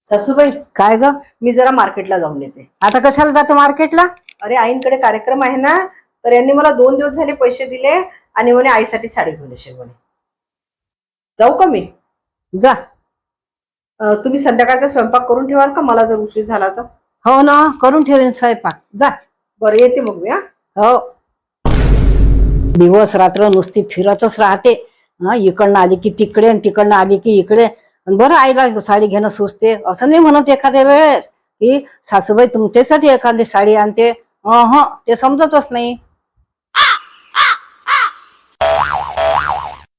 सासूबाई, काय ग? मी जरा मार्केटला जाऊन येते. आता कशाला जाते मार्केटला? अरे आईंकडे कार्यक्रम आहे ना, तर यांनी मला 2 दिवस झाले पैसे दिले आणि म्हणे आईसाठी साडी घेऊन येशील म्हणे. जाऊ का मी? जा. तुम्ही संध्याकाळचा स्वयंपाक करून ठेवाल का, मला जर उशीर झाला तर? हो ना, करून ठेवीन स्वयंपाक. जा. बरं, येते मग मी. हो. दिवस रात्र नुसती फिरतच राहते. इकडनं आली की तिकडे आणि तिकडनं आली की इकडे. बरं, आईला साडी घेणं सुचते असं नाही म्हणत एखाद्या वेळेस की सासूबाई तुमच्यासाठी एखादी साडी आणते. ते समजतच नाही.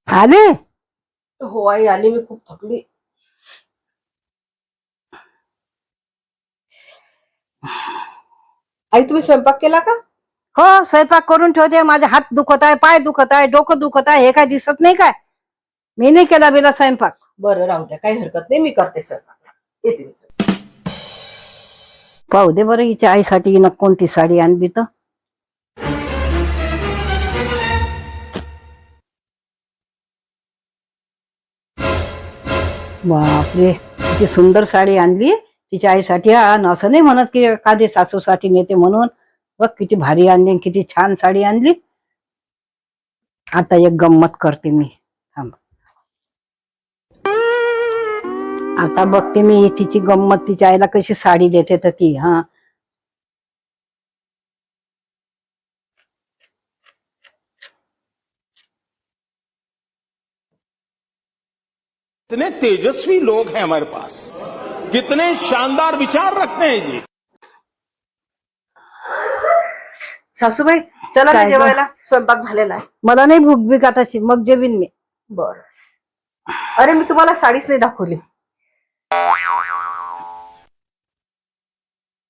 आले? हो आई, आली. मी खूप थकली. आई, तुम्ही स्वयंपाक केला का? हो, स्वयंपाक करून ठेवते. माझे हात दुखत आहे, पाय दुखत आहे, डोकं दुखत आहे. हे काय दिसत नाही काय? मी नाही केला बिला स्वयंपाक. बरं, राहू द्या, काही हरकत नाही, मी करते स्वयंपाक. येते मी स्वयंपाक. पाहू दे बरं, हिच्या आईसाठी हिनं कोणती साडी आणली तर. बापरे, तिची सुंदर साडी आणली तिच्या आईसाठी. असं नाही म्हणत की एखादी सासूसाठी नेते म्हणून. बघ किती भारी आणली, किती छान साडी आणली. आता एक गंमत करते मी. थांब, आता बघते मी तिची गंमत. तिच्या आईला कशी साडी देते तर ती. कितने तेजस्वी लोग हैं हमारे पास, कितने शानदार विचार रखते हैं जी. सासूबाई, चला ना काय गं? जेवायला. स्वयंपाक झालेला आहे. मला नाही भूक बिक आताची, मग जेवीन मी. बर. अरे, मी तुम्हाला साडीच नाही दाखवली.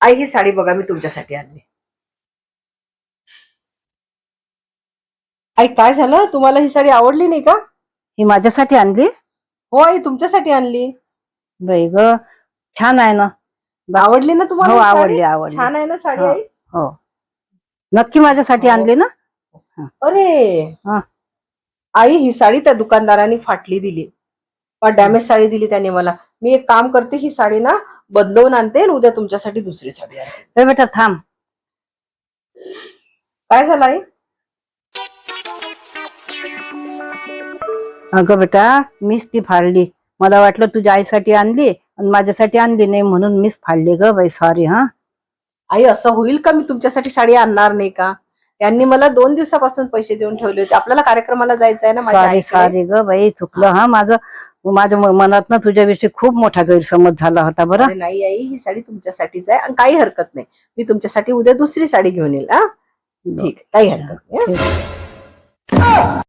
आई, ही साडी बघा, मी तुमच्यासाठी आणली. आई, काय झालं? तुम्हाला ही साडी आवडली नाही का? ही माझ्यासाठी आणली? हो आई, तुमच्यासाठी आणली. बाई ग, छान आहे ना. आवडली ना तुम्हाला हो, ही साडी? आवडली आवडली. छान आहे ना साडी हो. आई? हो, नक्की माझ्यासाठी हो. आणली ना? अरे हा. आई, ही साडी त्या दुकानदारांनी फाटली दिली, पण डॅमेज साडी दिली त्याने मला. मी एक काम करते, ही साडी ना बदलवून आणते आणि उद्या तुमच्यासाठी दुसरी साडी आणते. ए बेटा थांब. काय झालं आई? अगं बेटा, मीच ती फाडली. मला वाटलं तुझ्या आईसाठी आणली आणि माझ्यासाठी आणली नाही, म्हणून मीच फाडली ग बाई. सॉरी. आई, असं होईल का? मी तुमच्यासाठी साडी आणणार नाही का? यांनी मला 2 दिवसापासून पैसे देऊन ठेवले होते. आपल्याला कार्यक्रमाला जायचं आहे ना माझ्या सॉरी आईकडे. सॉरी ग बाई, चुकलं. माझ्या मनात ना तुझ्याविषयी खूप मोठा गैरसमज झाला होता बरं. अरे नाही आई, ही साडी तुमच्यासाठीच आहे आणि काही हरकत नाही. मी तुमच्यासाठी उद्या दुसरी साडी घेऊन येईल. ठीक, काही हरकत नाही. ठीक.